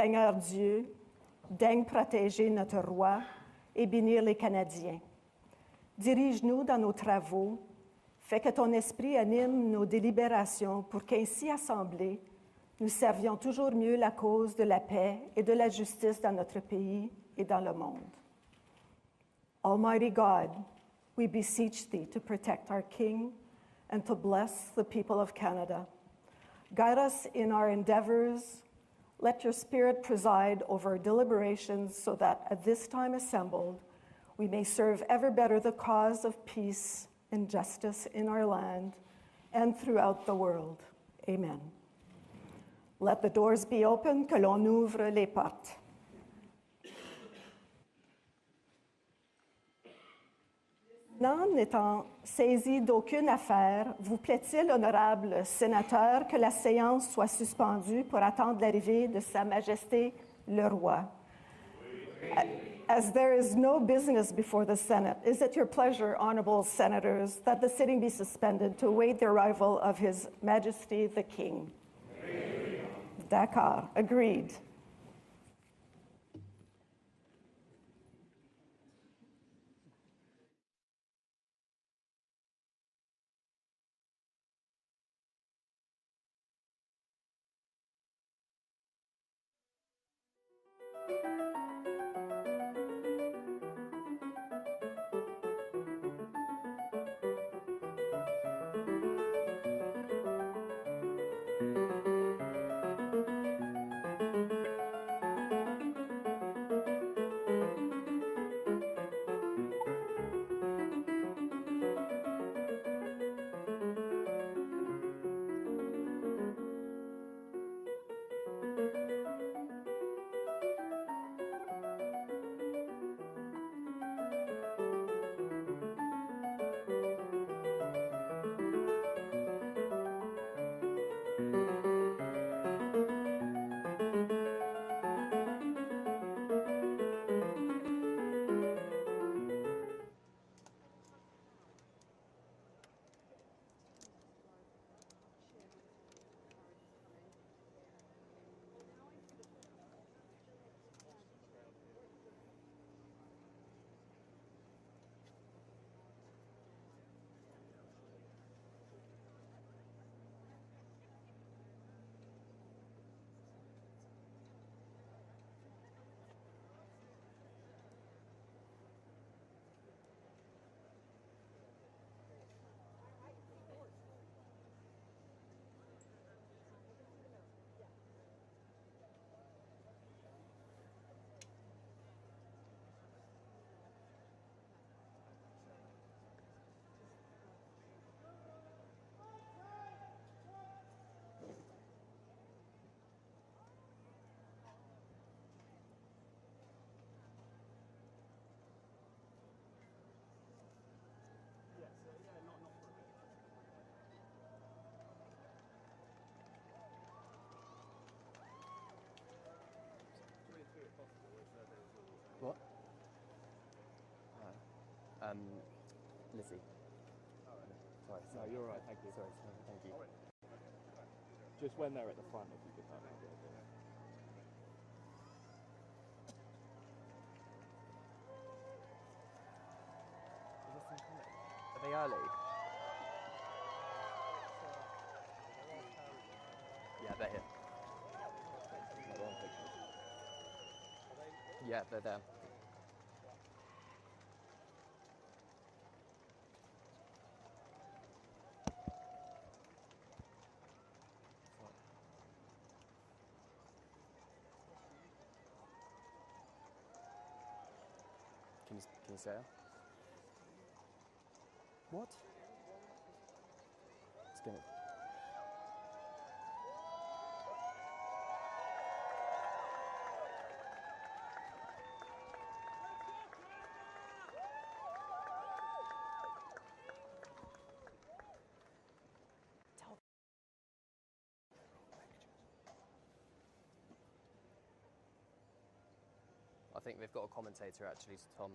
Seigneur Dieu, daigne protéger notre roi et bénir les Canadiens. Dirige-nous dans nos travaux, fais que ton esprit anime nos délibérations pour qu'ainsi assemblés, nous servions toujours mieux la cause de la paix et de la justice dans notre pays et dans le monde. Almighty God, we beseech thee to protect our King and to bless the people of Canada. Guide us in our endeavors. Let your Spirit preside over our deliberations so that at this time assembled, we may serve ever better the cause of peace and justice in our land and throughout the world. Amen. Let the doors be open, que l'on ouvre les portes. N'étant saisi d'aucune affaire, vous plaît-il, honorable sénateur, que la séance soit suspendue pour attendre l'arrivée de Sa Majesté le Roi? As there is no business before the Senate, is it your pleasure, honorable senators, that the sitting be suspended to await the arrival of His Majesty the King? D'accord, agreed. What? Lizzie. Sorry. No, you're all right, thank you. Sorry, thank you. Just when they're at the front, if you could have that. Are they early? Yeah, they're here. Yeah, they're there. Can you say it? What? It's gonna... I think they've got a commentator actually, Tom.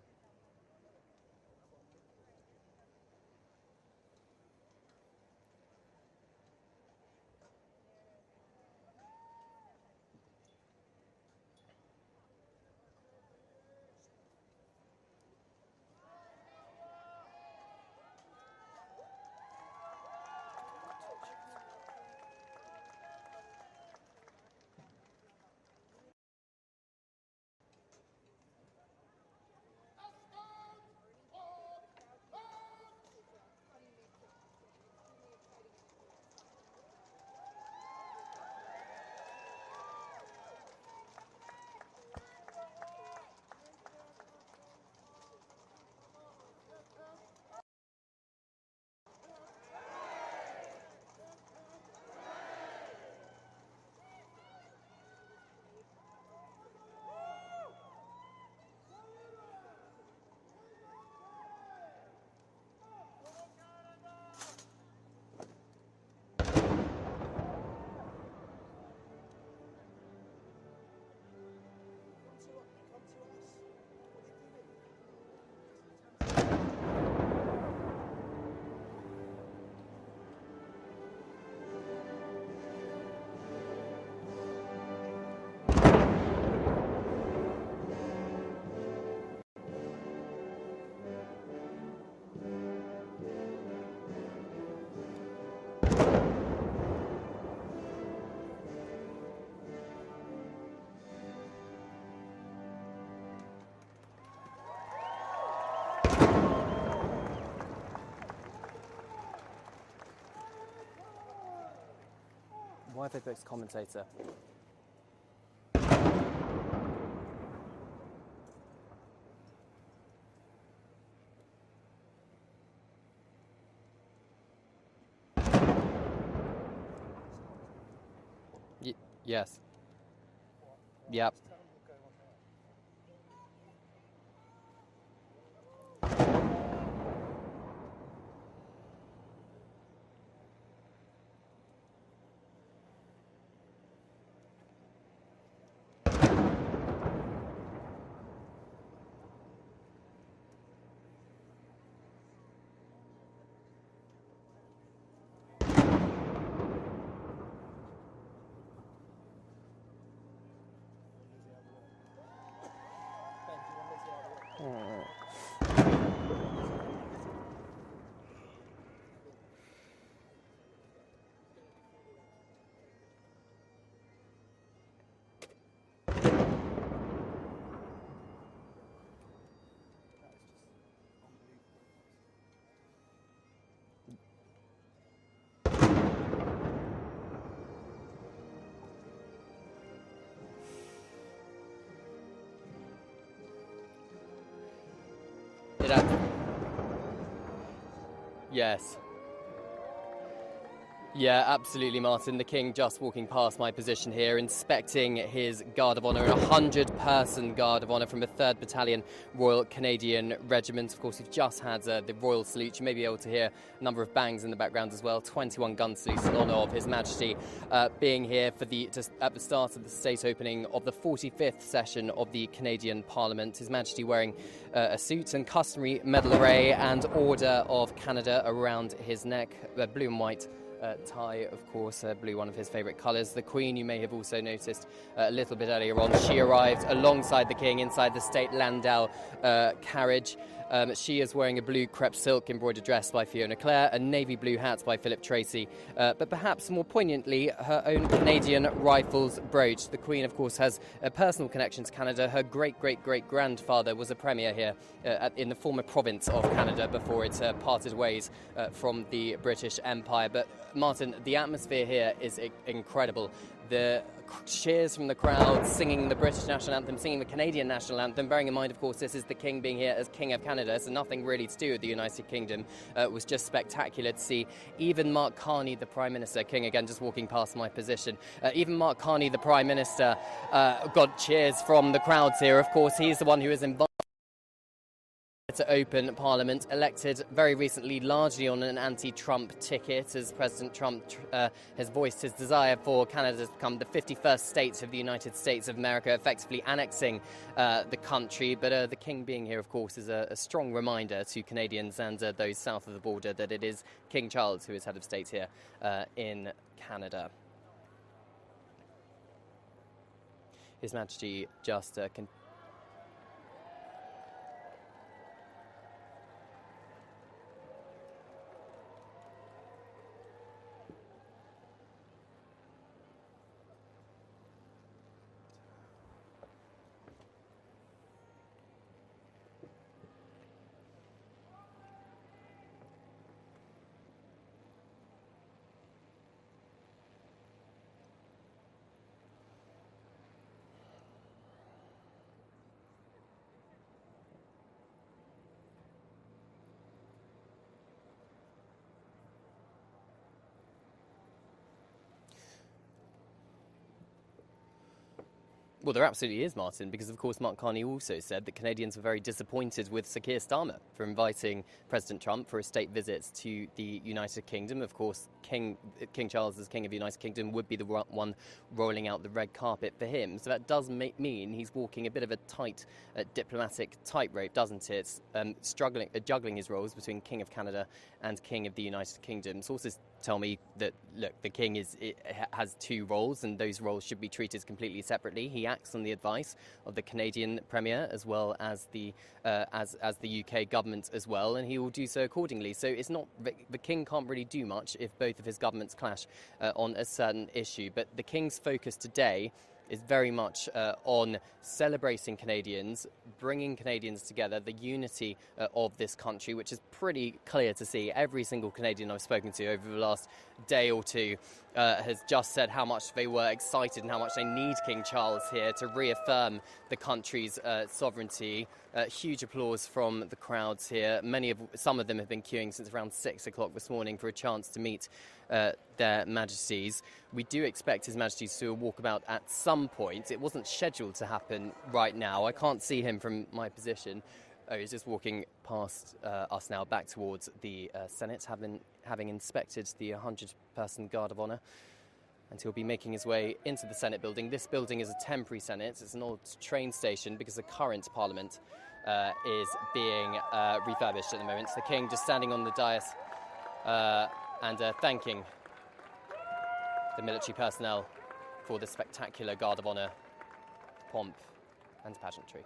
Why have they booked commentator? Yes. Yep. Yes. Yeah, absolutely, Martin. The King just walking past my position here, inspecting his Guard of Honour, a 100-person Guard of Honour from the 3rd Battalion Royal Canadian Regiment. Of course, we've just had the Royal Salute. You may be able to hear a number of bangs in the background as well. 21 gun salutes in honour of His Majesty being here for at the start of the state opening of the 45th session of the Canadian Parliament. His Majesty wearing a suit and customary medal array and Order of Canada around his neck, blue and white tie, of course, blue, one of his favourite colours. The Queen, you may have also noticed a little bit earlier on, she arrived alongside the King inside the state landau carriage. She is wearing a blue crepe silk embroidered dress by Fiona Clare, a navy blue hat by Philip Tracy, but perhaps more poignantly, her own Canadian Rifles brooch. The Queen, of course, has a personal connection to Canada. Her great-great-great-grandfather was a premier here in the former province of Canada before it parted ways from the British Empire. But, Martin, the atmosphere here is incredible. The cheers from the crowd, singing the British national anthem, singing the Canadian national anthem, bearing in mind, of course, this is the King being here as King of Canada, so nothing really to do with the United Kingdom. It was just spectacular to see. Even Mark Carney, the Prime Minister, King again just walking past my position, even Mark Carney, the Prime Minister, got cheers from the crowds here. Of course, he's the one who is invited to open Parliament, elected very recently largely on an anti-Trump ticket, as President Trump has voiced his desire for Canada to become the 51st state of the United States of America, effectively annexing the country. But the King being here, of course, is a strong reminder to Canadians and those south of the border that it is King Charles who is head of state here in Canada. His Majesty just Well, there absolutely is, Martin, because, of course, Mark Carney also said that Canadians were very disappointed with Sir Keir Starmer for inviting President Trump for a state visit to the United Kingdom. Of course, King Charles, as King of the United Kingdom, would be the one rolling out the red carpet for him. So that does mean he's walking a bit of a tight diplomatic tightrope, doesn't it? Juggling his roles between King of Canada and King of the United Kingdom. Sources tell me that, look, the King has two roles, and those roles should be treated completely separately. He acts on the advice of the Canadian Premier as well as the UK government as well, and he will do so accordingly. So it's not the King can't really do much if both of his governments clash on a certain issue. But the King's focus today is very much on celebrating Canadians, bringing Canadians together, the unity of this country, which is pretty clear to see. Every single Canadian I've spoken to over the last day or two has just said how much they were excited and how much they need King Charles here to reaffirm the country's sovereignty. Huge applause from the crowds here. Some of them have been queuing since around 6 o'clock this morning for a chance to meet their Majesties. We do expect His Majesty to do a walkabout at some point. It wasn't scheduled to happen right now. I can't see him from my position. Oh, he's just walking past us now, back towards the Senate, having inspected the 100-person Guard of Honour. And he'll be making his way into the Senate building. This building is a temporary Senate. It's an old train station because the current Parliament is being refurbished at the moment. So the King just standing on the dais and thanking the military personnel for the spectacular Guard of Honour, pomp and pageantry.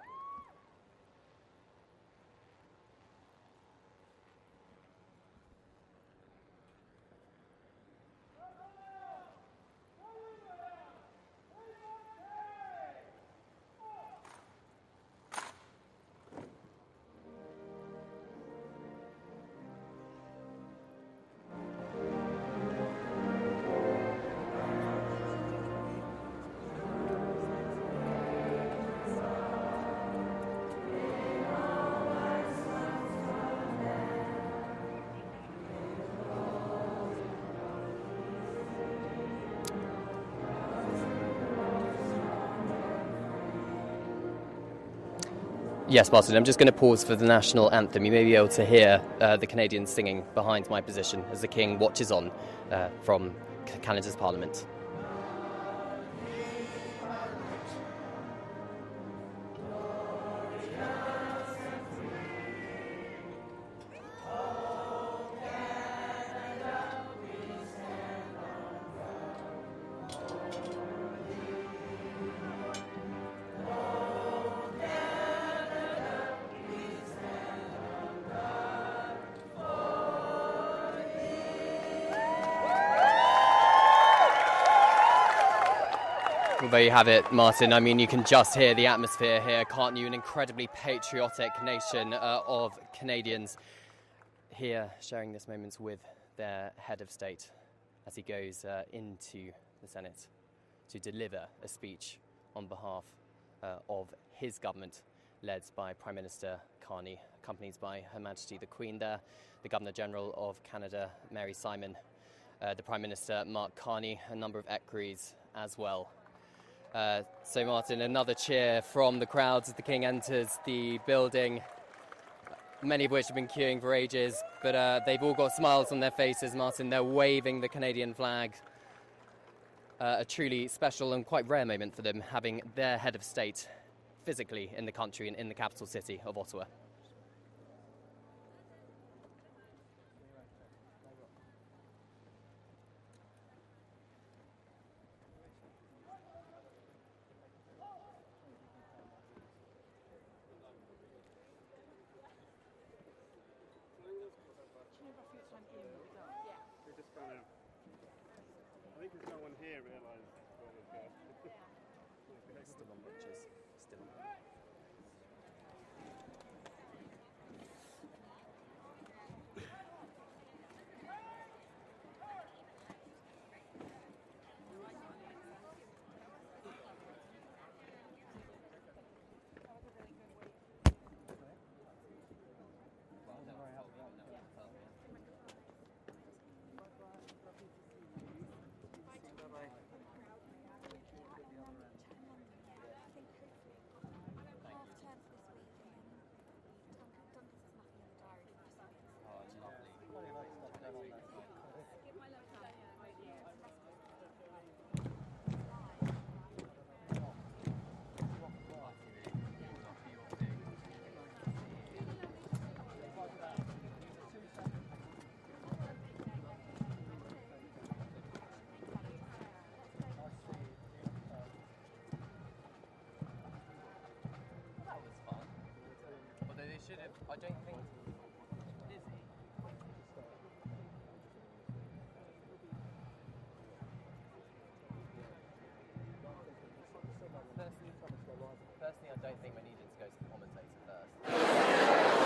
Yes, Martin, I'm just going to pause for the national anthem. You may be able to hear the Canadians singing behind my position as the King watches on from Canada's Parliament. Well, there you have it, Martin. I mean, you can just hear the atmosphere here, can't you? An incredibly patriotic nation of Canadians here sharing this moment with their head of state as he goes into the Senate to deliver a speech on behalf of his government, led by Prime Minister Carney, accompanied by Her Majesty the Queen there, the Governor-General of Canada, Mary Simon, the Prime Minister, Mark Carney, a number of equerries as well. So, Martin, another cheer from the crowds as the King enters the building, many of which have been queuing for ages, but they've all got smiles on their faces, Martin. They're waving the Canadian flag. A truly special and quite rare moment for them, having their head of state physically in the country and in the capital city of Ottawa. I think there's no one here realised where we'd go. Still on butchers, still on. I don't think... Is he? think we're needing to go to the commentator first.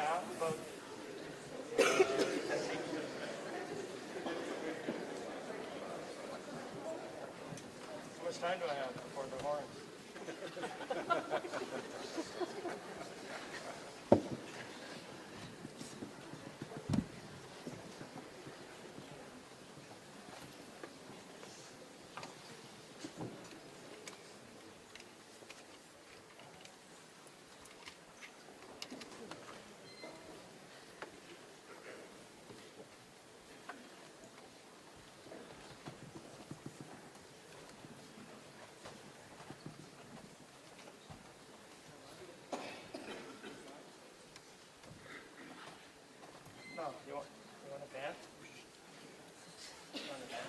Yeah, about. How much time do I have before the horns? No, you want a band? You want a band?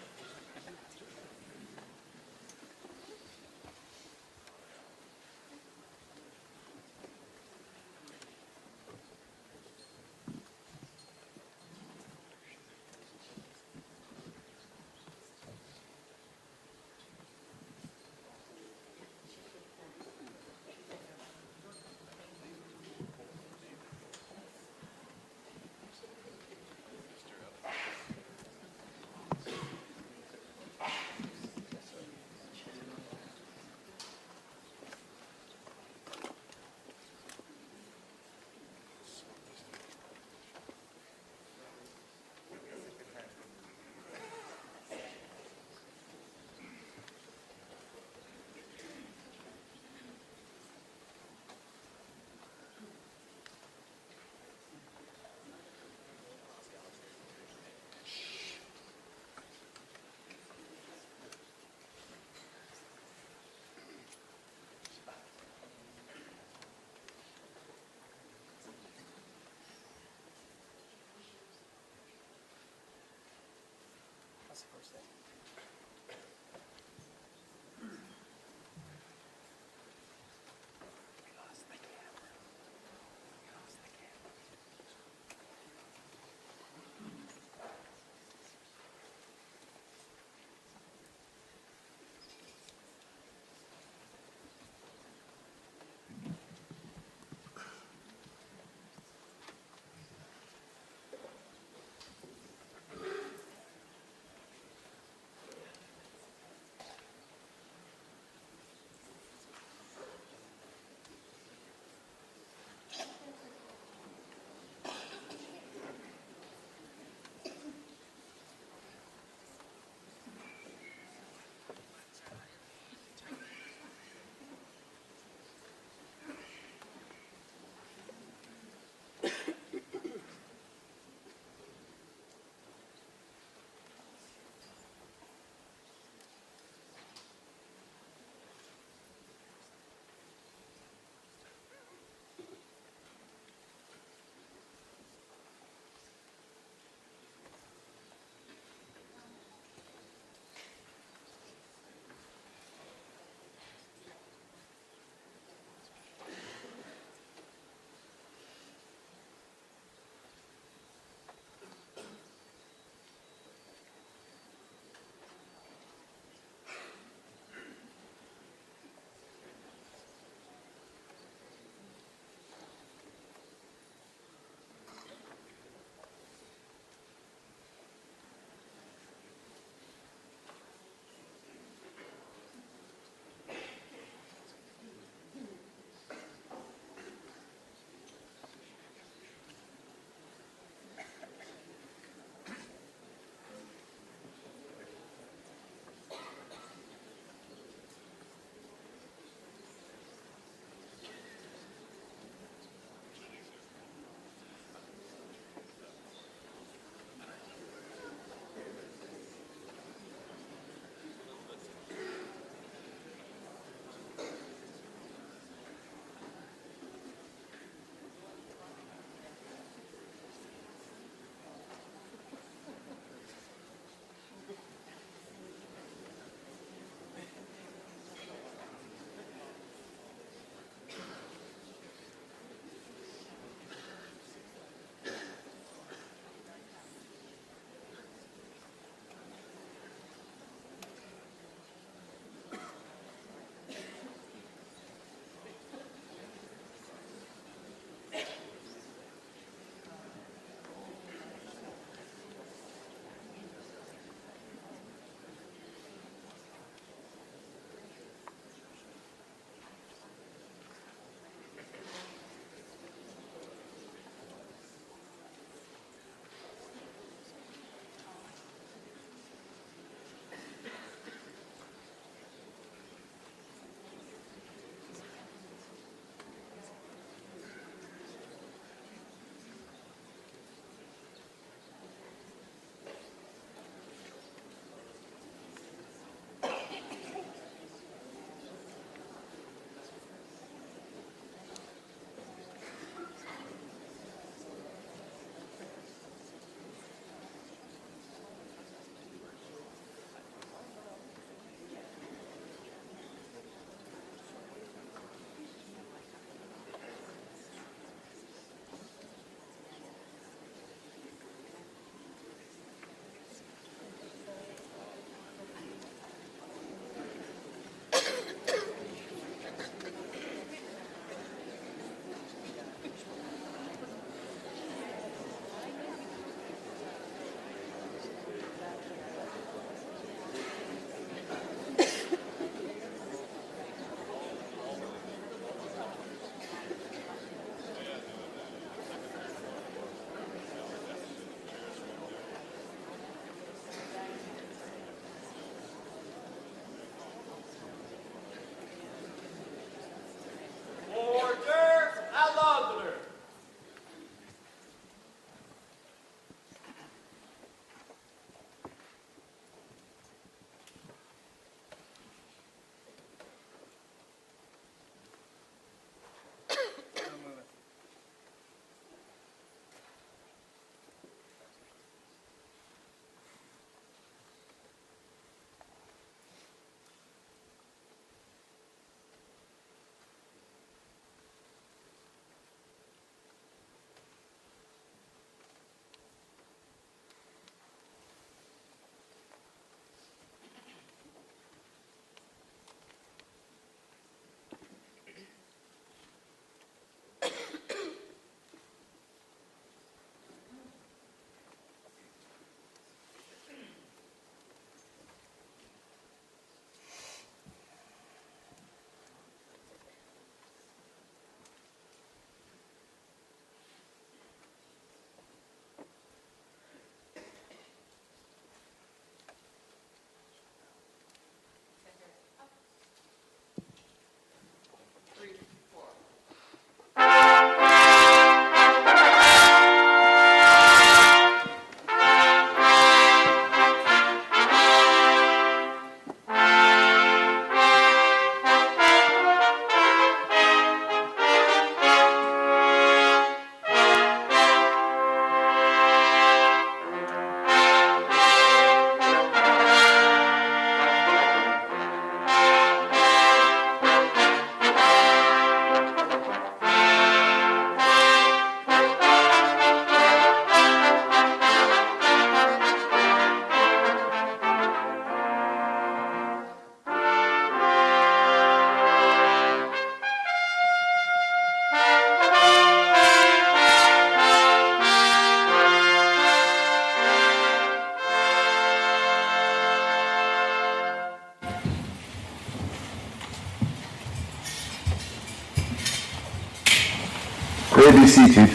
may be seated.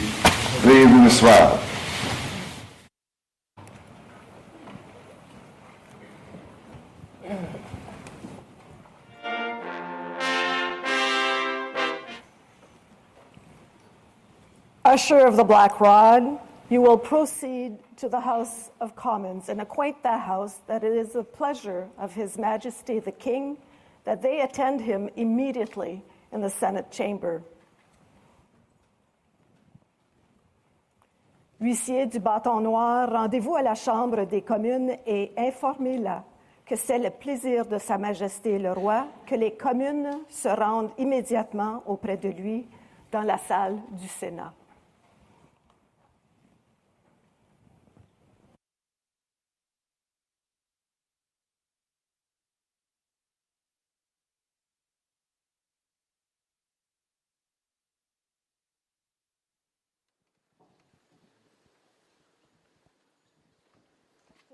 Veuillez vous asseoir. Usher of the Black Rod, you will proceed to the House of Commons and acquaint that House that it is the pleasure of His Majesty the King that they attend him immediately in the Senate chamber. Huissier du bâton noir, rendez-vous à la Chambre des communes et informez-la que c'est le plaisir de Sa Majesté le Roi que les communes se rendent immédiatement auprès de lui dans la salle du Sénat.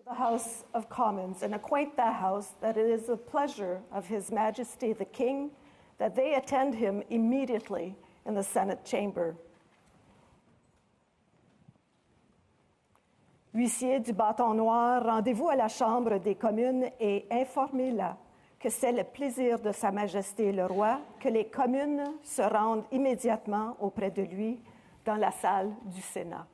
The House of Commons and acquaint that House that it is the pleasure of His Majesty the King that they attend him immediately in the Senate chamber. Huissier du bâton noir, rendez-vous à la Chambre des communes et informez-la que c'est le plaisir de Sa Majesté le Roi que les communes se rendent immédiatement auprès de lui dans la salle du Sénat.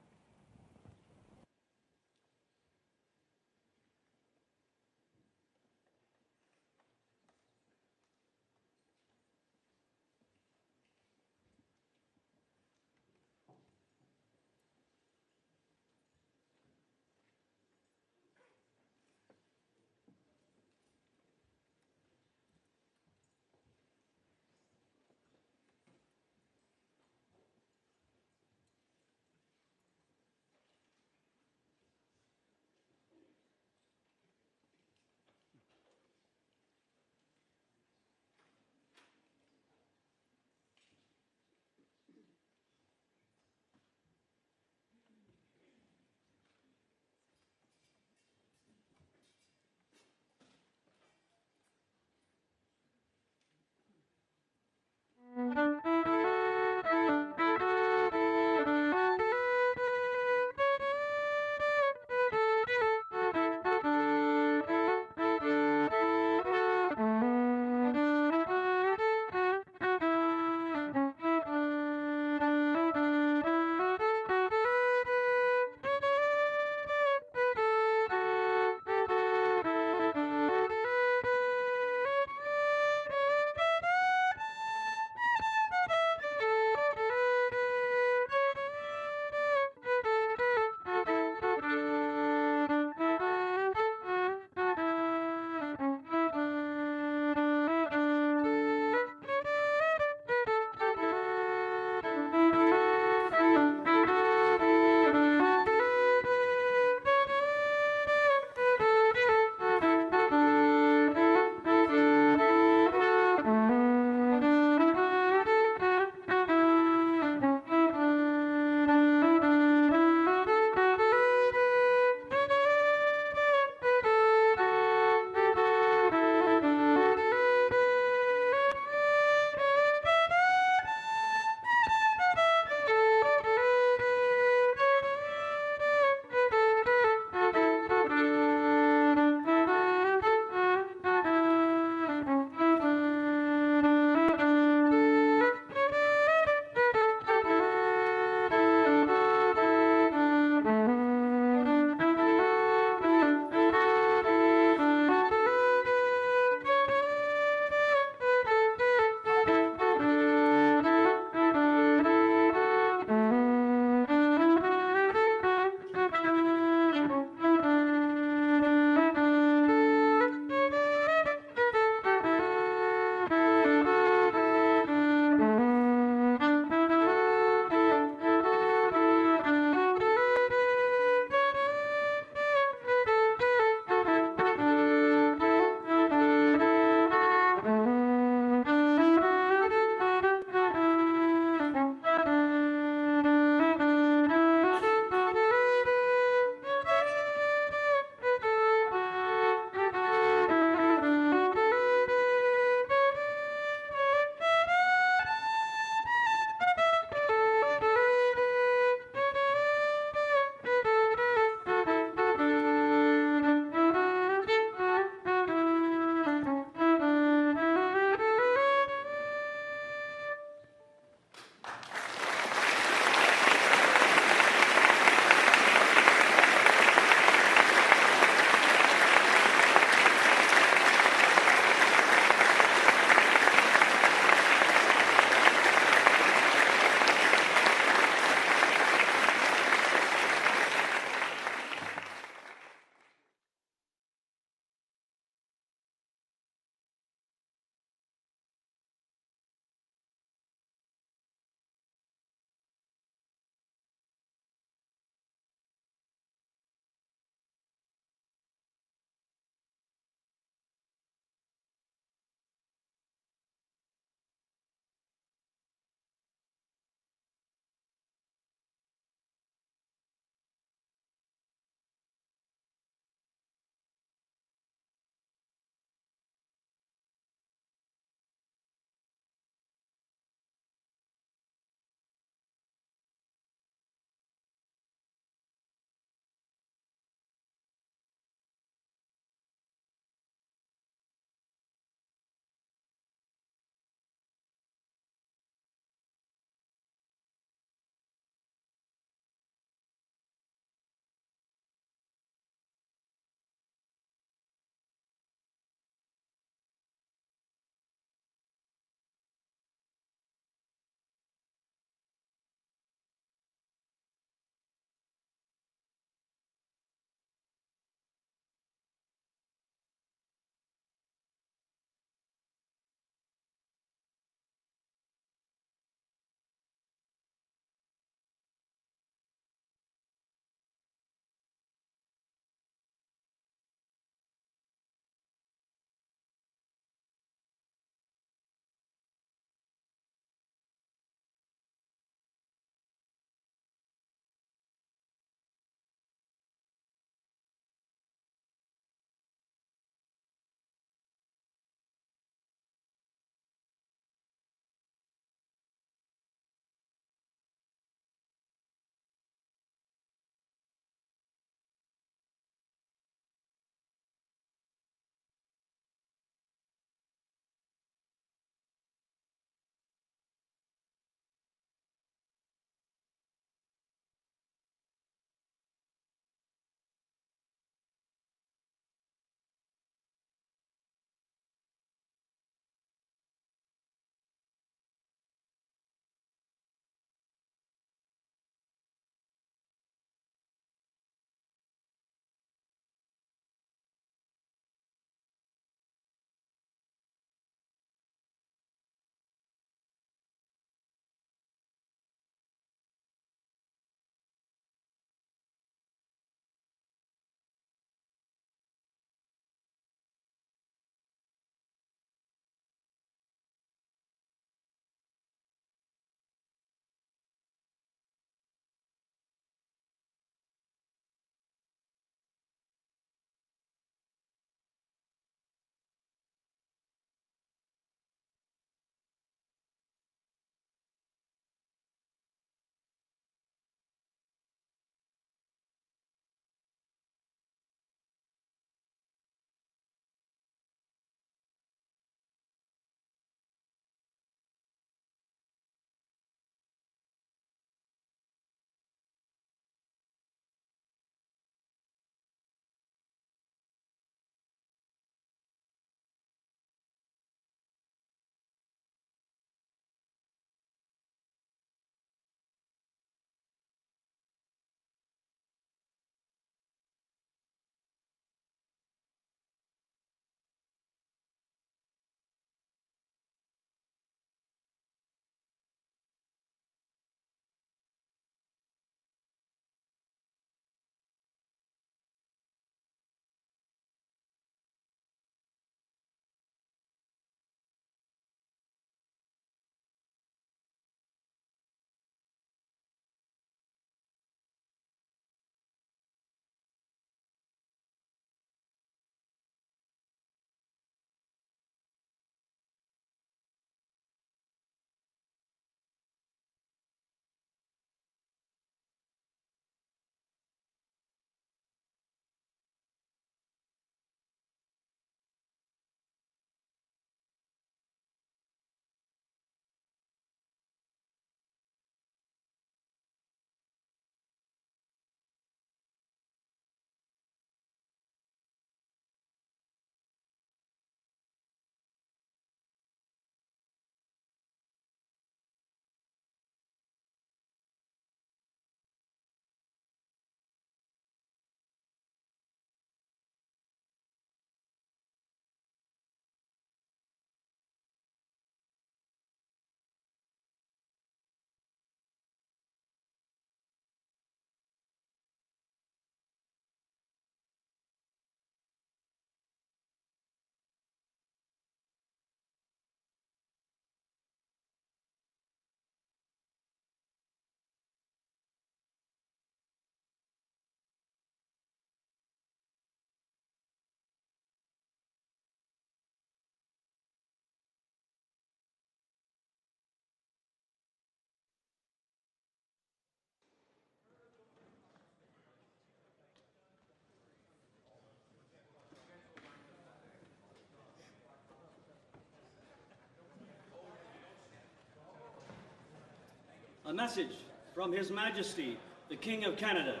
A message from His Majesty, the King of Canada.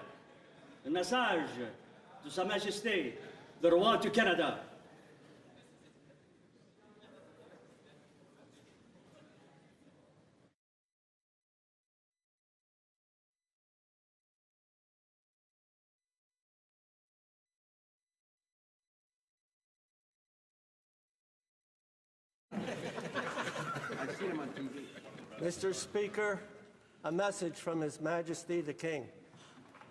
Un message de Sa Majesté, le Roi du Canada. Mr. Speaker, a message from His Majesty the King.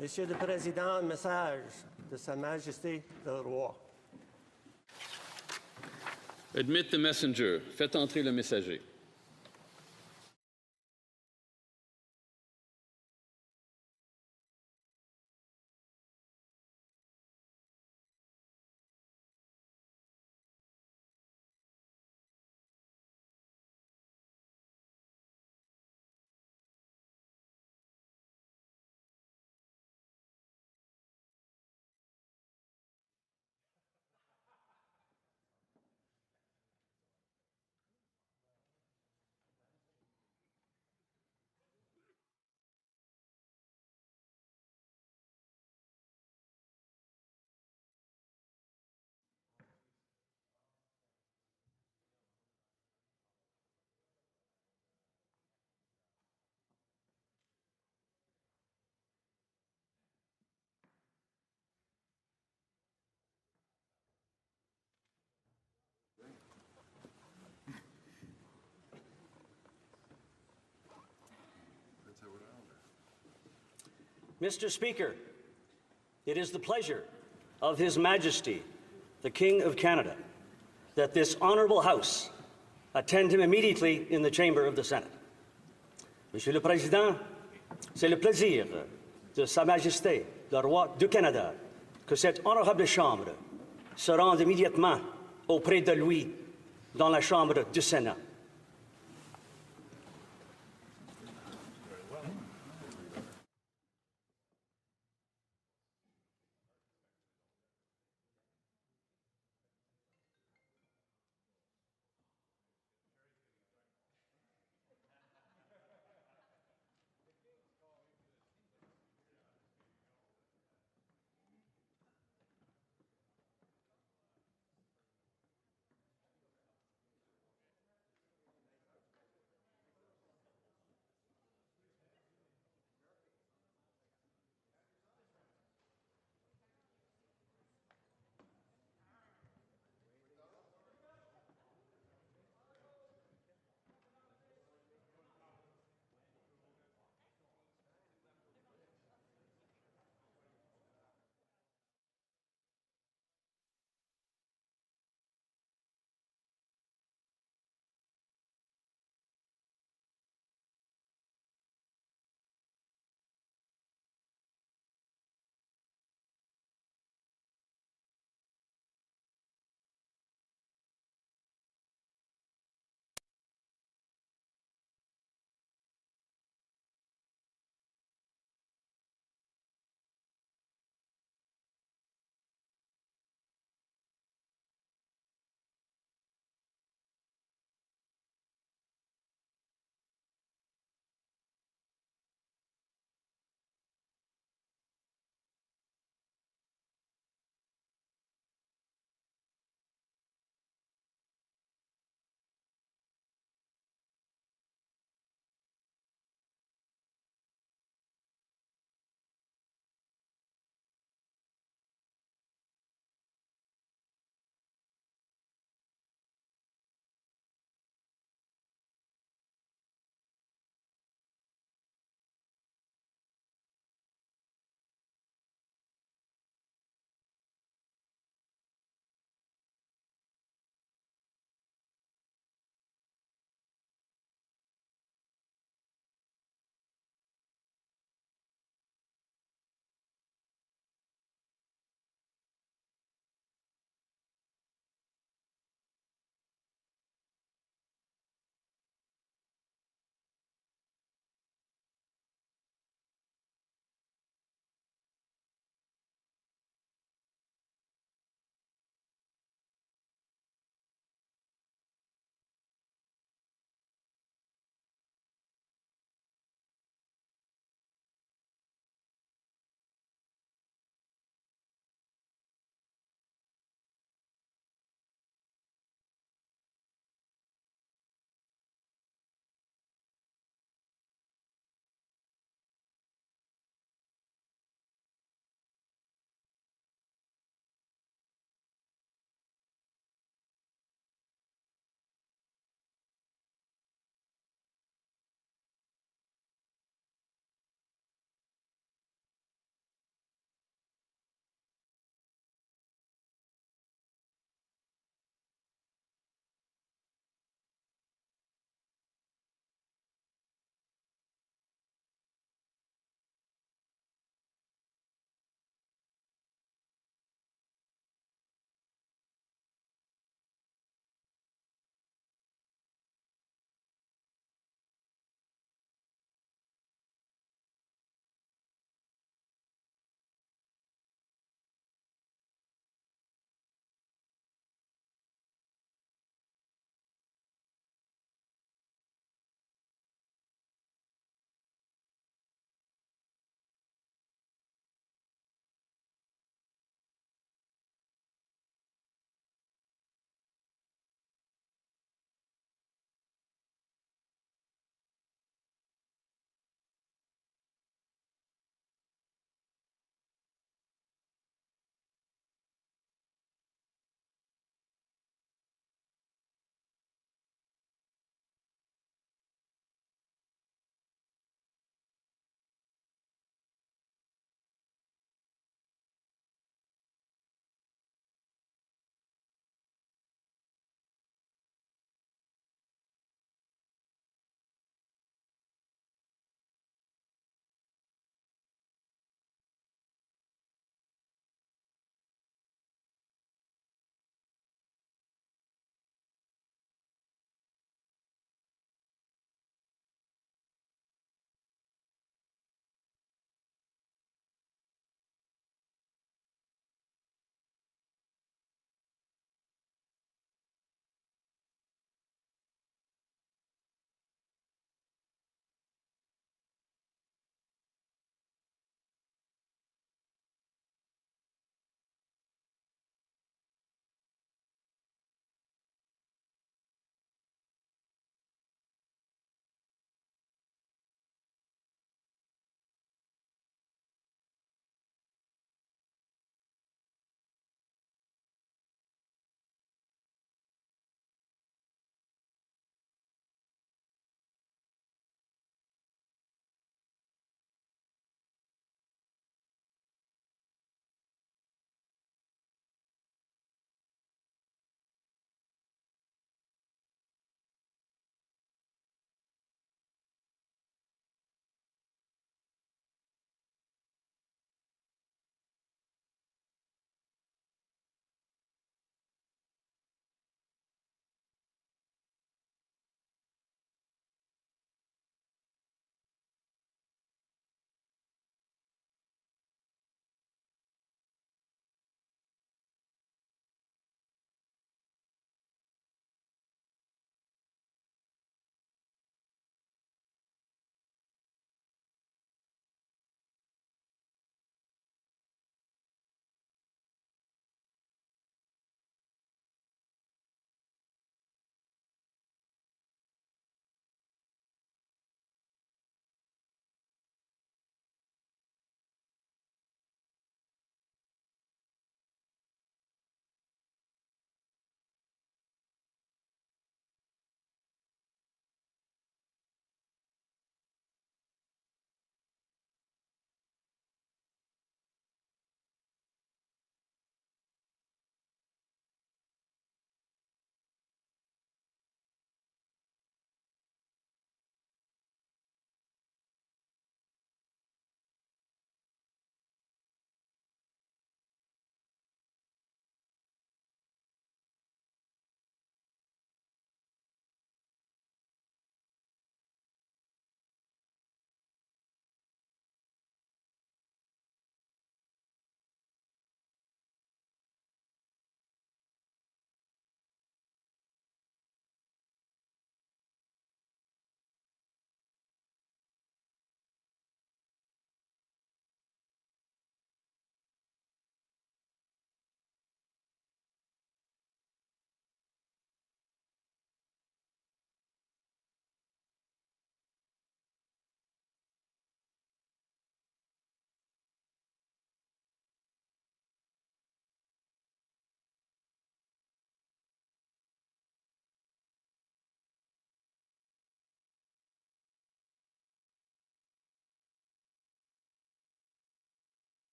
Monsieur le Président, un message de Sa Majesté le Roi. Admit the messenger. Faites entrer le messager. Mr. Speaker, it is the pleasure of His Majesty, the King of Canada, that this honourable House attend him immediately in the chamber of the Senate. Monsieur le Président, c'est le plaisir de Sa Majesté, le Roi du Canada, que cette honorable Chambre se rende immédiatement auprès de lui dans la Chambre du Sénat.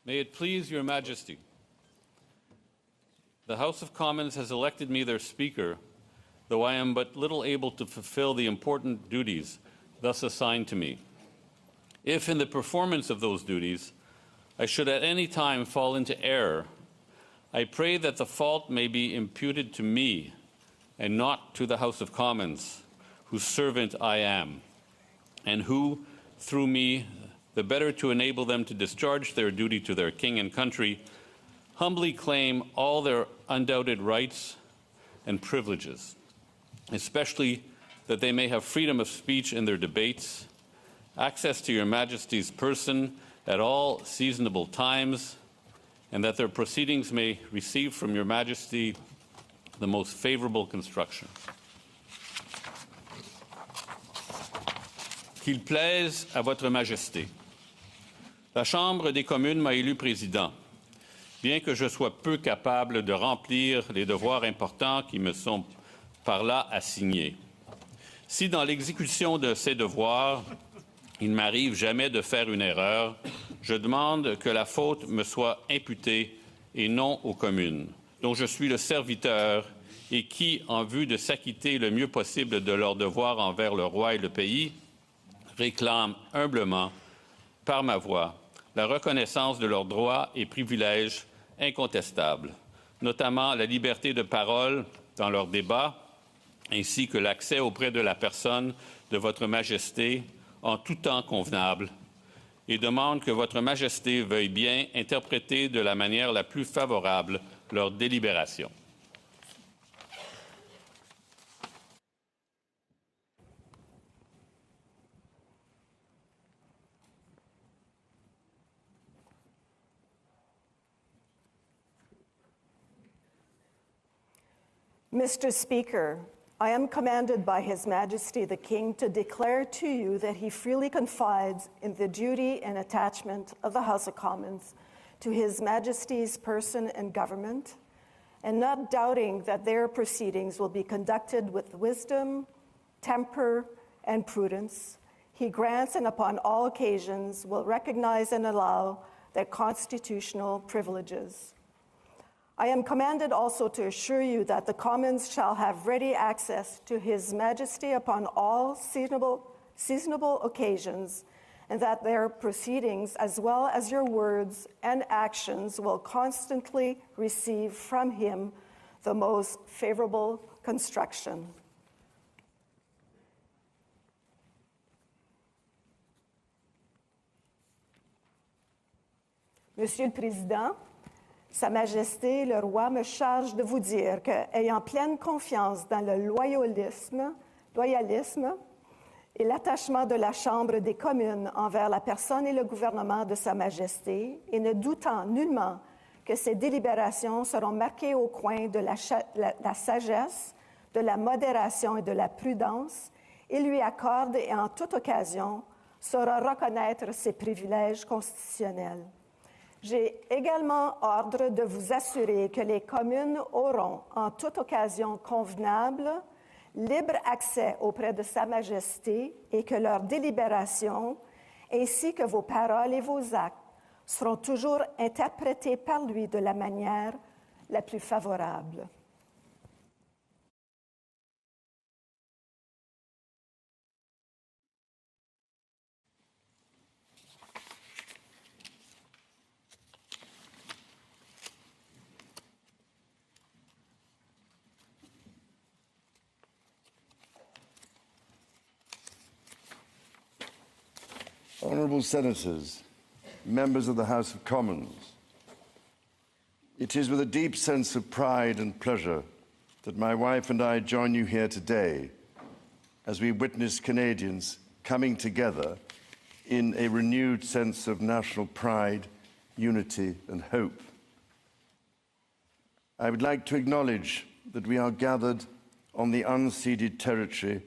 May it please Your Majesty. The House of Commons has elected me their Speaker, though I am but little able to fulfill the important duties thus assigned to me. If, in the performance of those duties, I should at any time fall into error, I pray that the fault may be imputed to me and not to the House of Commons, whose servant I am, and who, through me, the better to enable them to discharge their duty to their king and country, humbly claim all their undoubted rights and privileges, especially that they may have freedom of speech in their debates, access to Your Majesty's person at all seasonable times, and that their proceedings may receive from Your Majesty the most favorable construction. Qu'il plaise à Votre Majesté. La Chambre des communes m'a élu président, bien que je sois peu capable de remplir les devoirs importants qui me sont par là assignés. Si dans l'exécution de ces devoirs, il ne m'arrive jamais de faire une erreur, je demande que la faute me soit imputée et non aux communes, dont je suis le serviteur et qui, en vue de s'acquitter le mieux possible de leurs devoirs envers le roi et le pays, réclament humblement, par ma voix, la reconnaissance de leurs droits et privilèges incontestables, notamment la liberté de parole dans leurs débats, ainsi que l'accès auprès de la personne de Votre Majesté en tout temps convenable, et demande que Votre Majesté veuille bien interpréter de la manière la plus favorable leurs délibérations. Mr. Speaker, I am commanded by His Majesty the King to declare to you that he freely confides in the duty and attachment of the House of Commons to His Majesty's person and government, and not doubting that their proceedings will be conducted with wisdom, temper, and prudence, he grants and upon all occasions will recognize and allow their constitutional privileges. I am commanded also to assure you that the Commons shall have ready access to His Majesty upon all seasonable occasions, and that their proceedings, as well as your words and actions, will constantly receive from Him the most favorable construction. Monsieur le Président, Sa Majesté, le roi, me charge de vous dire que, ayant pleine confiance dans le loyalisme et l'attachement de la Chambre des communes envers la personne et le gouvernement de Sa Majesté, et ne doutant nullement que ces délibérations seront marquées au coin de la sagesse, de la modération et de la prudence, il lui accorde et en toute occasion saura reconnaître ses privilèges constitutionnels. J'ai également ordre de vous assurer que les communes auront, en toute occasion convenable, libre accès auprès de Sa Majesté et que leurs délibérations, ainsi que vos paroles et vos actes, seront toujours interprétés par lui de la manière la plus favorable. Honourable Senators, members of the House of Commons, it is with a deep sense of pride and pleasure that my wife and I join you here today as we witness Canadians coming together in a renewed sense of national pride, unity and hope. I would like to acknowledge that we are gathered on the unceded territory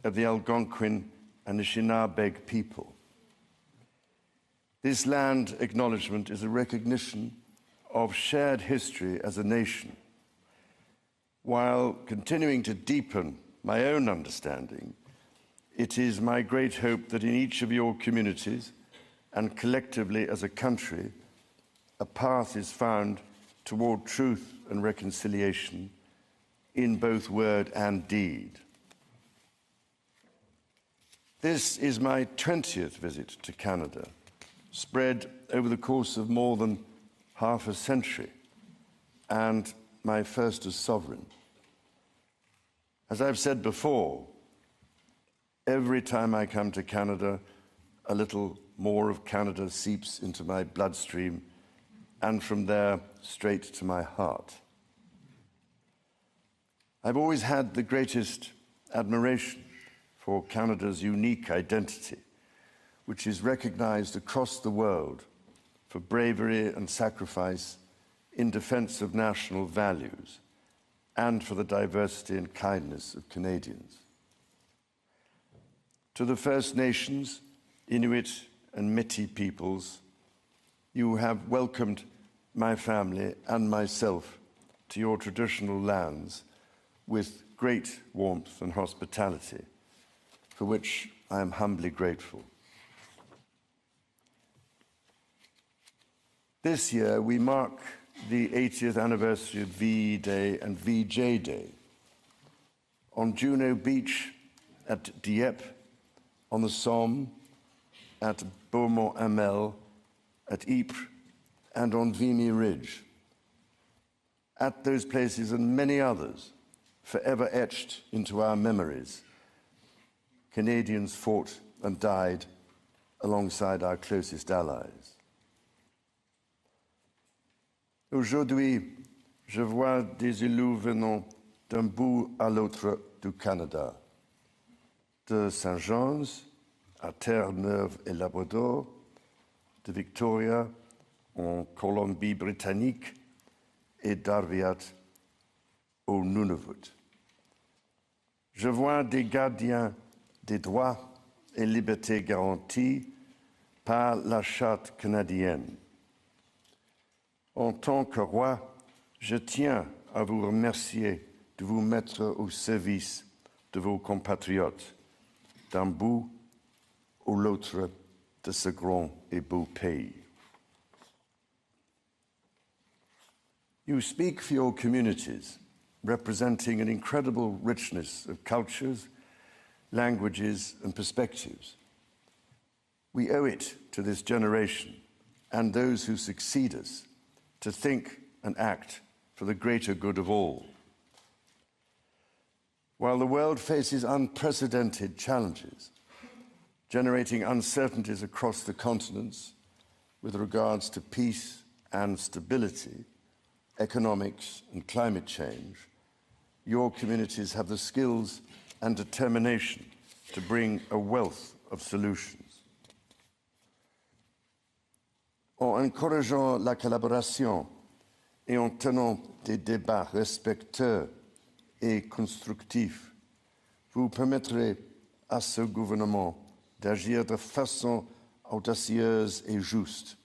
of the Algonquin and Anishinaabe people. This land acknowledgement is a recognition of shared history as a nation, while continuing to deepen my own understanding. It is my great hope that in each of your communities and collectively as a country, a path is found toward truth and reconciliation in both word and deed. This is my 20th visit to Canada, spread over the course of more than half a century, and my first as sovereign. As I've said before, every time I come to Canada, a little more of Canada seeps into my bloodstream, and from there straight to my heart. I've always had the greatest admiration for Canada's unique identity, which is recognized across the world for bravery and sacrifice in defense of national values and for the diversity and kindness of Canadians. To the First Nations, Inuit and Métis peoples, you have welcomed my family and myself to your traditional lands with great warmth and hospitality, for which I am humbly grateful. This year, we mark the 80th anniversary of VE Day and VJ Day. On Juno Beach, at Dieppe, on the Somme, at Beaumont-Hamel, at Ypres, and on Vimy Ridge. At those places and many others, forever etched into our memories, Canadians fought and died alongside our closest allies. Aujourd'hui, je vois des élus venant d'un bout à l'autre du Canada, de Saint-Jean's à Terre-Neuve et Labrador, de Victoria en Colombie-Britannique et d'Arviat au Nunavut. Je vois des gardiens des droits et libertés garantis par la Charte canadienne. En tant que roi, je tiens à vous remercier de vous mettre au service de vos compatriotes, d'un bout ou l'autre de ce grand et beau pays. You speak for your communities, representing an incredible richness of cultures, languages, and perspectives. We owe it to this generation and those who succeed us to think and act for the greater good of all. While the world faces unprecedented challenges, generating uncertainties across the continents with regards to peace and stability, economics and climate change, your communities have the skills and determination to bring a wealth of solutions. En encourageant la collaboration et en tenant des débats respectueux et constructifs, vous permettrez à ce gouvernement d'agir de façon audacieuse et juste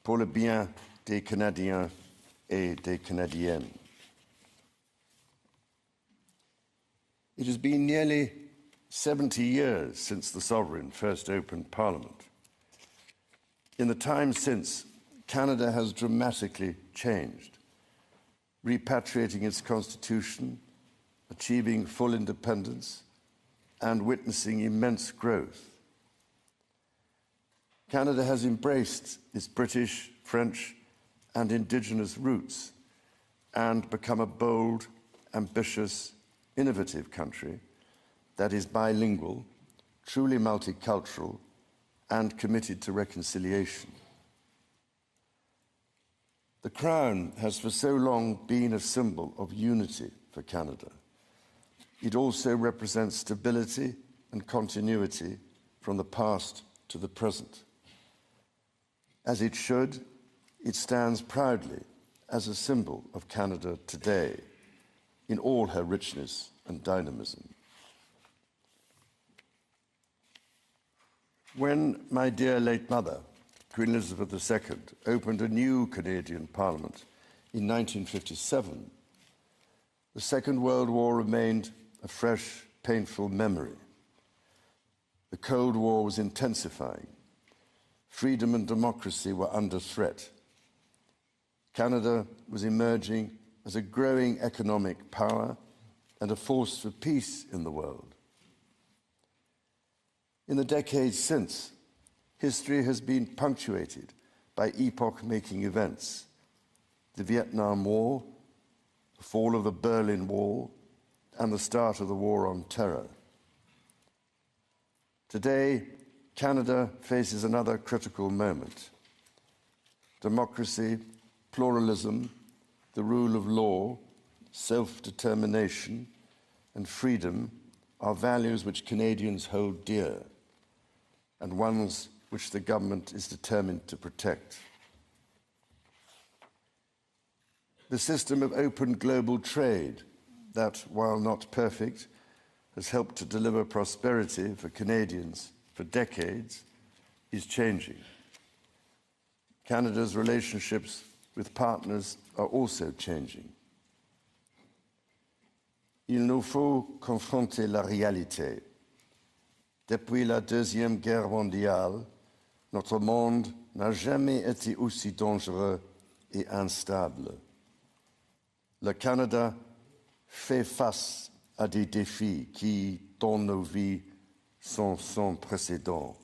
pour le bien des Canadiens et des Canadiennes. It has been nearly 70 years since the Sovereign first opened Parliament. In the time since, Canada has dramatically changed, repatriating its constitution, achieving full independence, and witnessing immense growth. Canada has embraced its British, French, and Indigenous roots and become a bold, ambitious, innovative country that is bilingual, truly multicultural, and committed to reconciliation. The Crown has for so long been a symbol of unity for Canada. It also represents stability and continuity from the past to the present. As it should, it stands proudly as a symbol of Canada today in all her richness and dynamism. When my dear late mother, Queen Elizabeth II, opened a new Canadian Parliament in 1957, the Second World War remained a fresh, painful memory. The Cold War was intensifying. Freedom and democracy were under threat. Canada was emerging as a growing economic power and a force for peace in the world. In the decades since, history has been punctuated by epoch-making events: the Vietnam War, the fall of the Berlin Wall, and the start of the War on Terror. Today, Canada faces another critical moment. Democracy, pluralism, the rule of law, self-determination, and freedom are values which Canadians hold dear, and ones which the government is determined to protect. The system of open global trade that, while not perfect, has helped to deliver prosperity for Canadians for decades, is changing. Canada's relationships with partners are also changing. Il nous faut confronter la réalité. Depuis la Deuxième Guerre mondiale, notre monde n'a jamais été aussi dangereux et instable. Le Canada fait face à des défis qui, dans nos vies, sont sans précédent.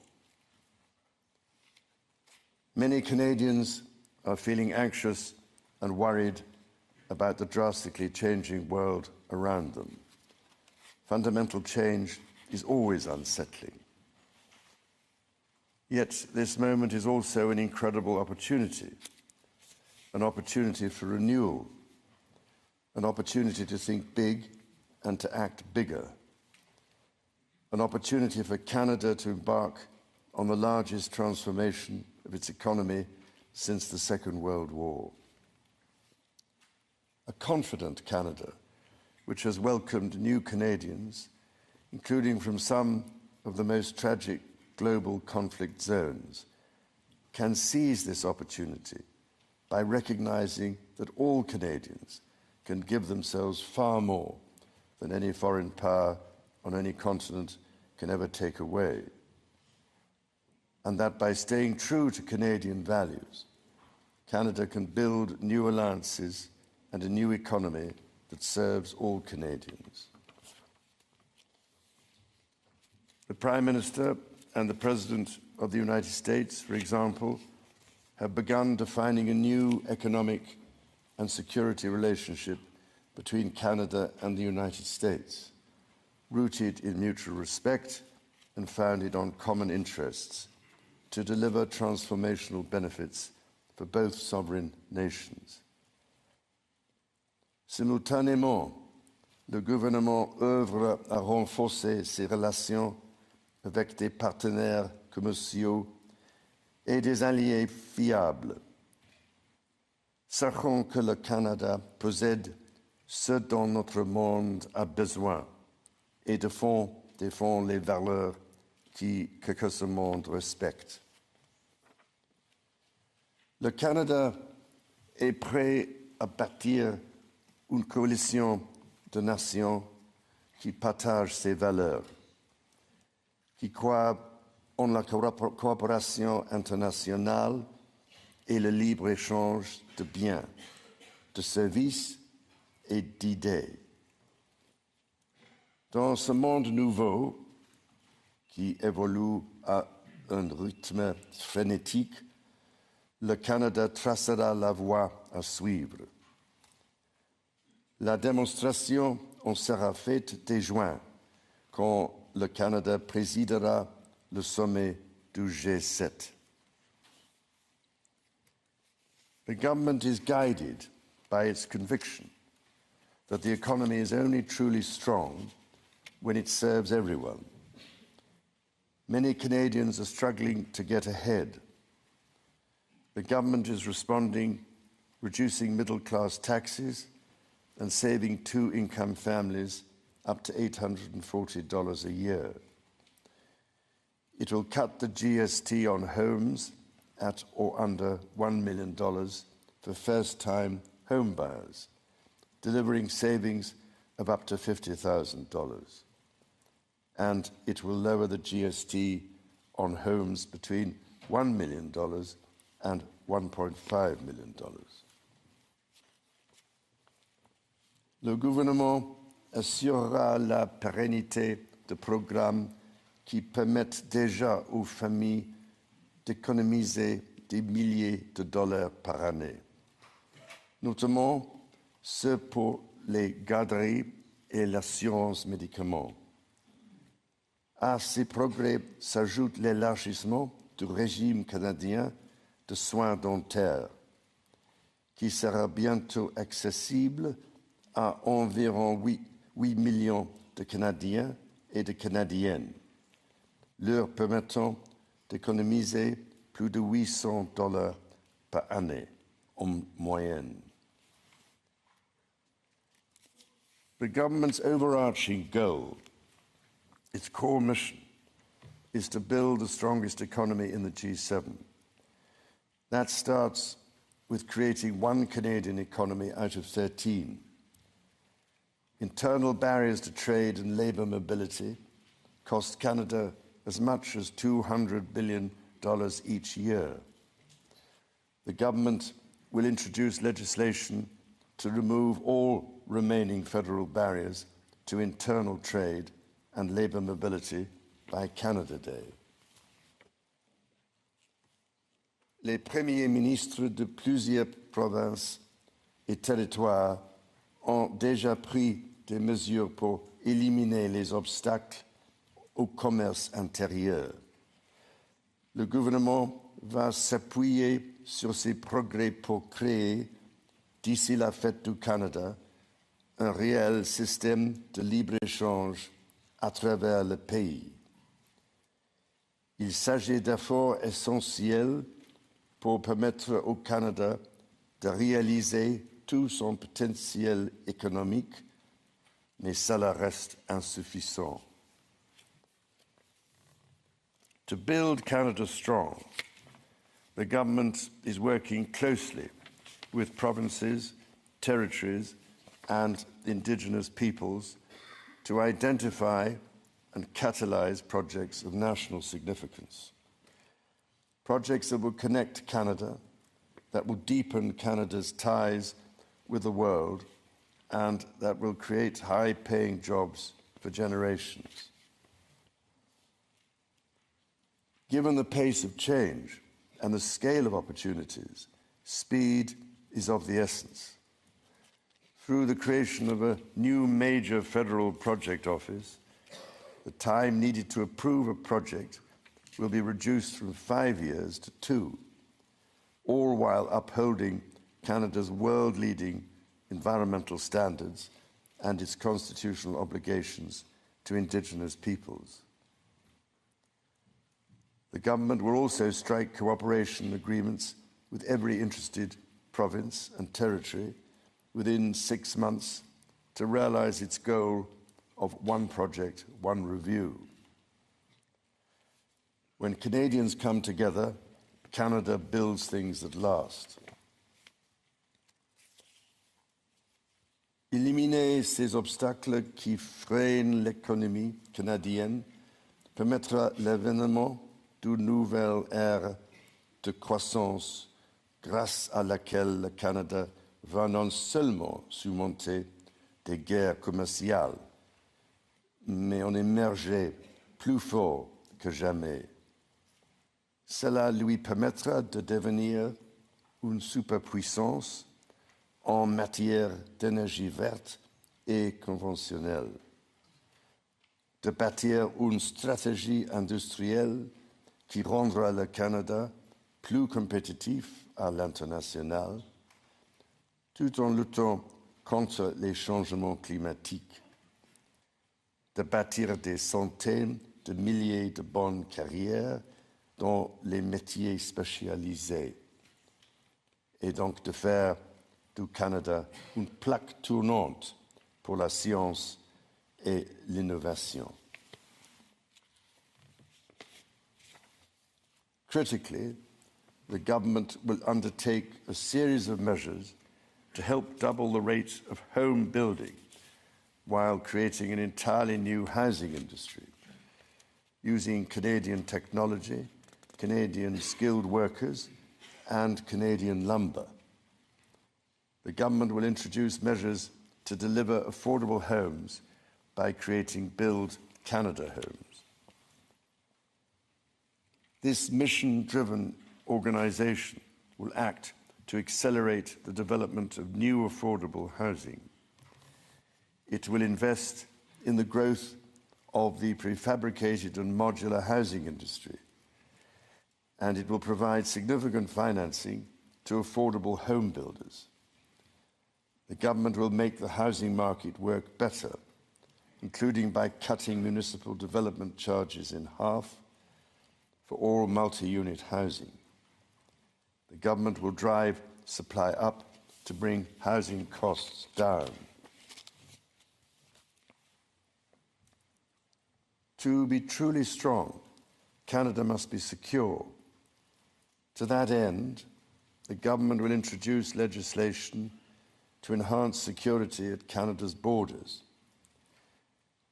Many Canadians are feeling anxious and worried about the drastically changing world around them. Fundamental change is always unsettling. Yet this moment is also an incredible opportunity for renewal, an opportunity to think big and to act bigger, an opportunity for Canada to embark on the largest transformation of its economy since the Second World War. A confident Canada, which has welcomed new Canadians, including from some of the most tragic global conflict zones, can seize this opportunity by recognizing that all Canadians can give themselves far more than any foreign power on any continent can ever take away. And that by staying true to Canadian values, Canada can build new alliances and a new economy that serves all Canadians. The Prime Minister and the President of the United States, for example, have begun defining a new economic and security relationship between Canada and the United States, rooted in mutual respect and founded on common interests, to deliver transformational benefits for both sovereign nations. Simultanément, le gouvernement œuvre à renforcer ses relations avec des partenaires commerciaux et des alliés fiables. Sachons que le Canada possède ce dont notre monde a besoin et défend les valeurs que ce monde respecte. Le Canada est prêt à bâtir une coalition de nations qui partagent ces valeurs, qui croient en la coopération internationale et le libre-échange de biens, de services et d'idées. Dans ce monde nouveau, qui évolue à un rythme frénétique, le Canada tracera la voie à suivre. La démonstration en sera faite dès juin, quand le Canada présidera le sommet du G7. The government is guided by its conviction that the economy is only truly strong when it serves everyone. Many Canadians are struggling to get ahead. The government is responding, reducing middle-class taxes and saving two-income families up to $840 a year. It will cut the GST on homes at or under $1 million for first-time home buyers, delivering savings of up to $50,000. And it will lower the GST on homes between $1 million and $1.5 million. Le gouvernement assurera la pérennité de programmes qui permettent déjà aux familles d'économiser des milliers de dollars par année, notamment ceux pour les garderies et l'assurance médicaments. À ces progrès s'ajoute l'élargissement du régime canadien de soins dentaires, qui sera bientôt accessible à environ 8 millions de Canadiens et de Canadiennes, leur permettant d'économiser plus de 800 dollars par année en moyenne. The government's overarching goal, its core mission, is to build the strongest economy in the G7. That starts with creating one Canadian economy out of 13. Internal barriers to trade and labour mobility cost Canada as much as $200 billion each year. The government will introduce legislation to remove all remaining federal barriers to internal trade and labour mobility by Canada Day. Les premiers ministres de plusieurs provinces et territoires ont déjà pris des mesures pour éliminer les obstacles au commerce intérieur. Le gouvernement va s'appuyer sur ces progrès pour créer, d'ici la fête du Canada, un réel système de libre-échange à travers le pays. Il s'agit d'efforts essentiels pour permettre au Canada de réaliser tout son potentiel économique, mais cela reste insuffisant. To build Canada strong, the government is working closely with provinces, territories, and Indigenous peoples to identify and catalyse projects of national significance. Projects that will connect Canada, that will deepen Canada's ties with the world, and that will create high-paying jobs for generations. Given the pace of change and the scale of opportunities, speed is of the essence. Through the creation of a new major federal project office, the time needed to approve a project will be reduced from 5 years to 2, all while upholding Canada's world-leading environmental standards and its constitutional obligations to Indigenous peoples. The government will also strike cooperation agreements with every interested province and territory within 6 months to realise its goal of one project, one review. When Canadians come together, Canada builds things that last. Éliminer ces obstacles qui freinent l'économie canadienne permettra l'avènement d'une nouvelle ère de croissance grâce à laquelle le Canada va non seulement surmonter des guerres commerciales, mais en émerger plus fort que jamais. Cela lui permettra de devenir une superpuissance en matière d'énergie verte et conventionnelle, de bâtir une stratégie industrielle qui rendra le Canada plus compétitif à l'international, tout en luttant contre les changements climatiques, de bâtir des centaines de milliers de bonnes carrières dans les métiers spécialisés, et donc de faire du Canada une plaque tournante pour la science et l'innovation. Critically, the government will undertake a series of measures to help double the rate of home building while creating an entirely new housing industry, using Canadian technology, Canadian skilled workers, and Canadian lumber. The government will introduce measures to deliver affordable homes by creating Build Canada Homes. This mission-driven organization will act to accelerate the development of new affordable housing. It will invest in the growth of the prefabricated and modular housing industry, and it will provide significant financing to affordable home builders. The government will make the housing market work better, including by cutting municipal development charges in half for all multi-unit housing. The government will drive supply up to bring housing costs down. To be truly strong, Canada must be secure. To that end, the government will introduce legislation to enhance security at Canada's borders.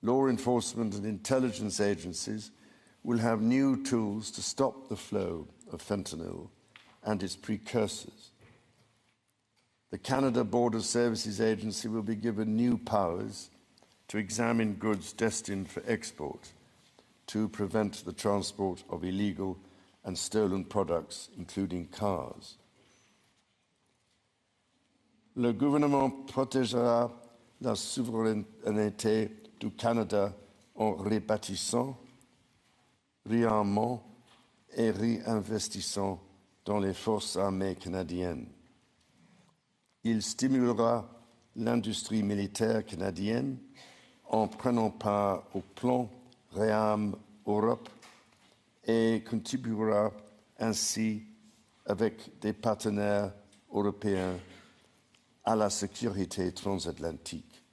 Law enforcement and intelligence agencies will have new tools to stop the flow of fentanyl and its precursors. The Canada Border Services Agency will be given new powers to examine goods destined for export to prevent the transport of illegal and stolen products, including cars. Le gouvernement protégera la souveraineté du Canada en rebâtissant, réarmant et réinvestissant dans les forces armées canadiennes. Il stimulera l'industrie militaire canadienne en prenant part au plan Réarme Europe et contribuera ainsi avec des partenaires européens à la sécurité transatlantique.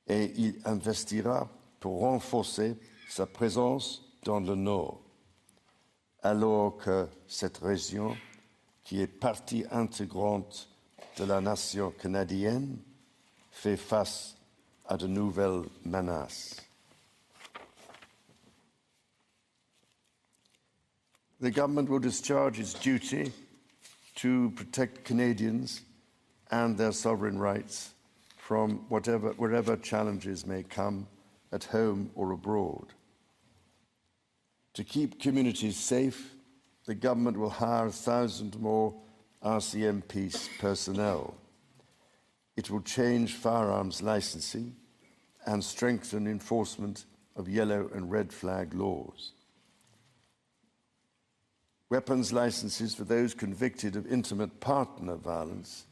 Et il investira pour renforcer sa présence dans le Nord, alors que cette région, qui est partie intégrante de la nation canadienne, fait face à de nouvelles menaces. The government will discharge its duty to protect Canadians and their sovereign rights from wherever challenges may come at home or abroad. To keep communities safe, the government will hire 1,000 more RCMP personnel. It will change firearms licensing and strengthen enforcement of yellow and red flag laws. Weapons licenses for those convicted of intimate partner violence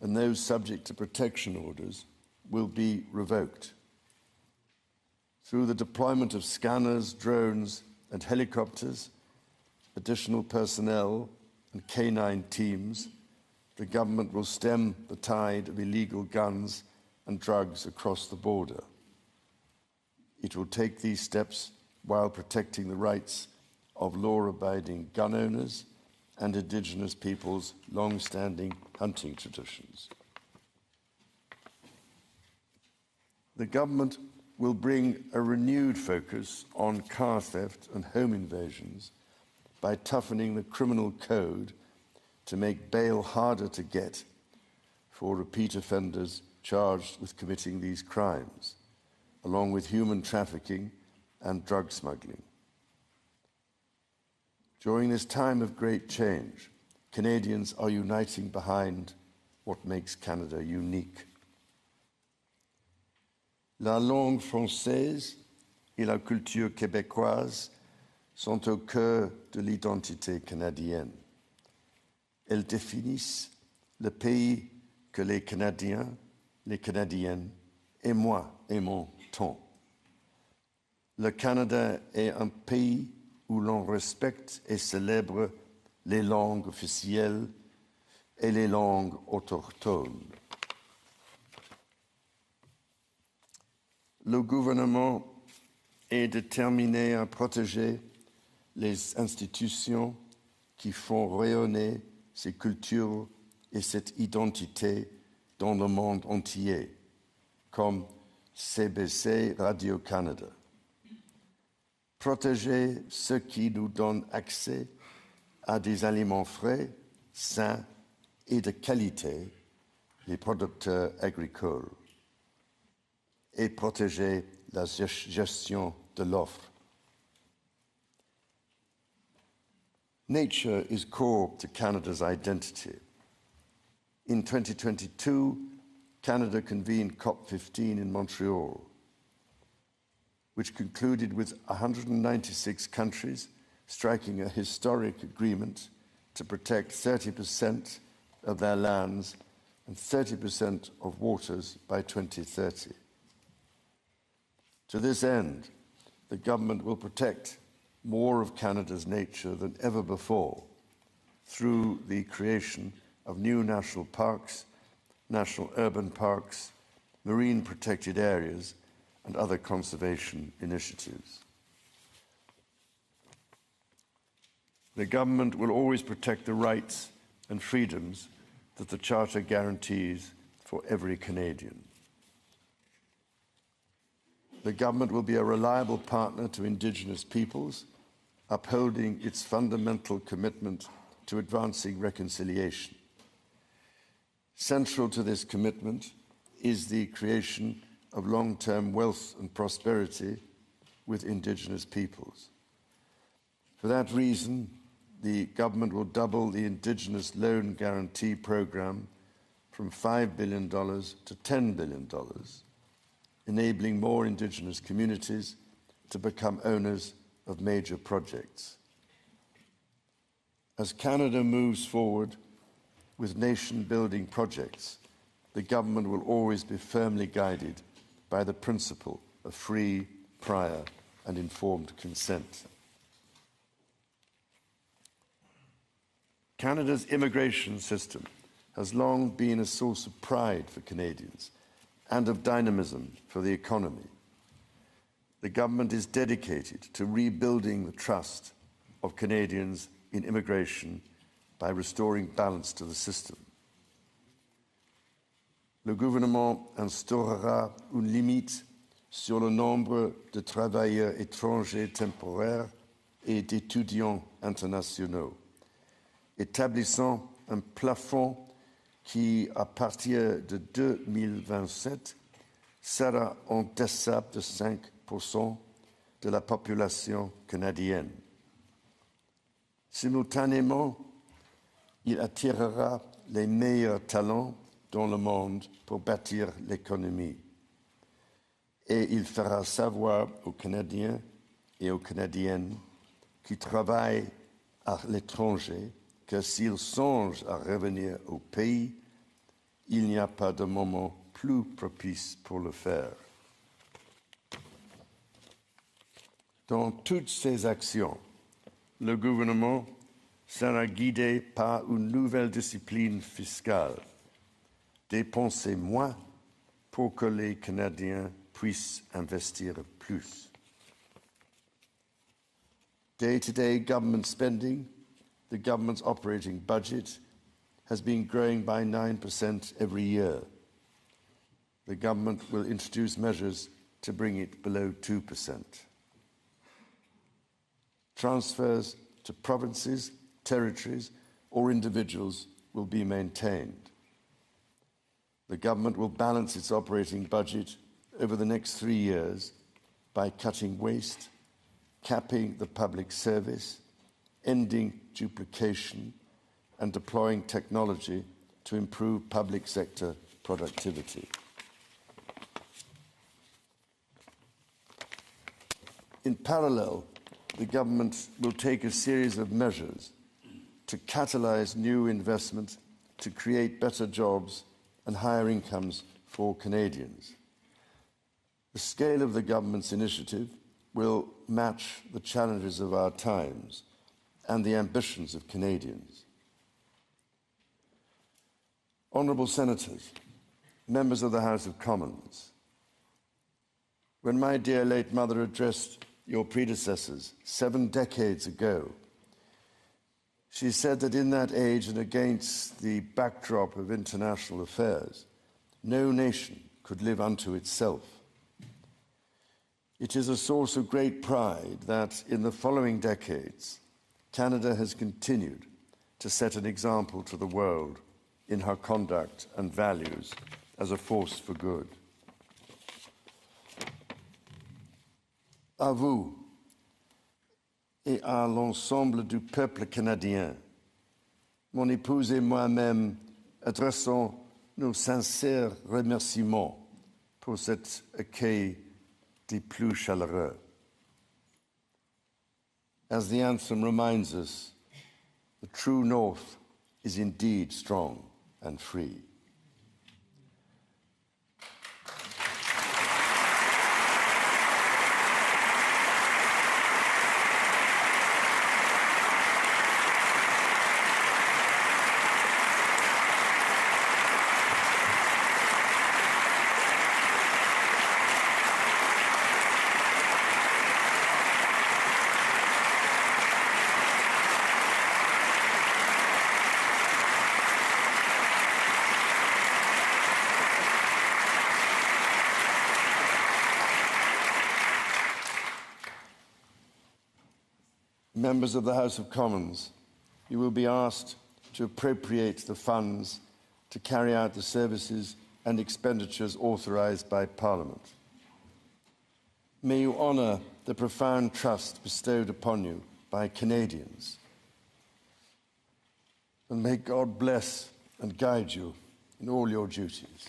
and those subject to protection orders will be revoked. Through the deployment of scanners, drones, and helicopters, additional personnel, and canine teams, the government will stem the tide of illegal guns and drugs across the border. It will take these steps while protecting the rights of law-abiding gun owners and Indigenous peoples' long-standing hunting traditions. The government will bring a renewed focus on car theft and home invasions by toughening the criminal code to make bail harder to get for repeat offenders charged with committing these crimes, along with human trafficking and drug smuggling. During this time of great change, Canadians are uniting behind what makes Canada unique. La langue française et la culture québécoise sont au cœur de l'identité canadienne. Elles définissent le pays que les Canadiens, les Canadiennes et moi aimons tant. Le Canada est un pays où l'on respecte et célèbre les langues officielles et les langues autochtones. Le gouvernement est déterminé à protéger les institutions qui font rayonner ces cultures et cette identité dans le monde entier, comme CBC Radio-Canada. Protéger ce qui nous donne accès à des aliments frais, sains et de qualité, les producteurs agricoles et protéger la gestion de l'offre. Nature is core to Canada's identity. In 2022, Canada convened COP15 in Montreal, which concluded with 196 countries striking a historic agreement to protect 30% of their lands and 30% of waters by 2030. To this end, the government will protect more of Canada's nature than ever before through the creation of new national parks, national urban parks, marine protected areas, and other conservation initiatives. The government will always protect the rights and freedoms that the Charter guarantees for every Canadian. The government will be a reliable partner to Indigenous peoples, upholding its fundamental commitment to advancing reconciliation. Central to this commitment is the creation of long-term wealth and prosperity with Indigenous peoples. For that reason, the government will double the Indigenous Loan Guarantee Program from $5 billion to $10 billion, enabling more Indigenous communities to become owners of major projects. As Canada moves forward with nation-building projects, the government will always be firmly guided by the principle of free, prior, and informed consent. Canada's immigration system has long been a source of pride for Canadians and of dynamism for the economy. The government is dedicated to rebuilding the trust of Canadians in immigration by restoring balance to the system. Le gouvernement instaurera une limite sur le nombre de travailleurs étrangers temporaires et d'étudiants internationaux, établissant un plafond qui, à partir de 2027, sera en deçà de 5% de la population canadienne. Simultanément, il attirera les meilleurs talents dans le monde pour bâtir l'économie. Et il fera savoir aux Canadiens et aux Canadiennes qui travaillent à l'étranger que s'ils songent à revenir au pays, il n'y a pas de moment plus propice pour le faire. Dans toutes ces actions, le gouvernement sera guidé par une nouvelle discipline fiscale. Dépenser moins pour que les Canadiens puissent investir plus. Day-to-day government spending, the government's operating budget, has been growing by 9% every year. The government will introduce measures to bring it below 2%. Transfers to provinces, territories, or individuals will be maintained. The government will balance its operating budget over the next 3 years by cutting waste, capping the public service, ending duplication, and deploying technology to improve public sector productivity. In parallel, the government will take a series of measures to catalyse new investment to create better jobs and higher incomes for Canadians. The scale of the government's initiative will match the challenges of our times and the ambitions of Canadians. Honourable Senators, members of the House of Commons, when my dear late mother addressed your predecessors 7 decades ago, she said that in that age and against the backdrop of international affairs, no nation could live unto itself. It is a source of great pride that in the following decades, Canada has continued to set an example to the world in her conduct and values as a force for good. À vous et à l'ensemble du peuple canadien, mon épouse et moi-même adressons nos sincères remerciements pour cet accueil des plus chaleureux. As the anthem reminds us, the true North is indeed strong and free. Members of the House of Commons, you will be asked to appropriate the funds to carry out the services and expenditures authorised by Parliament. May you honour the profound trust bestowed upon you by Canadians, and may God bless and guide you in all your duties.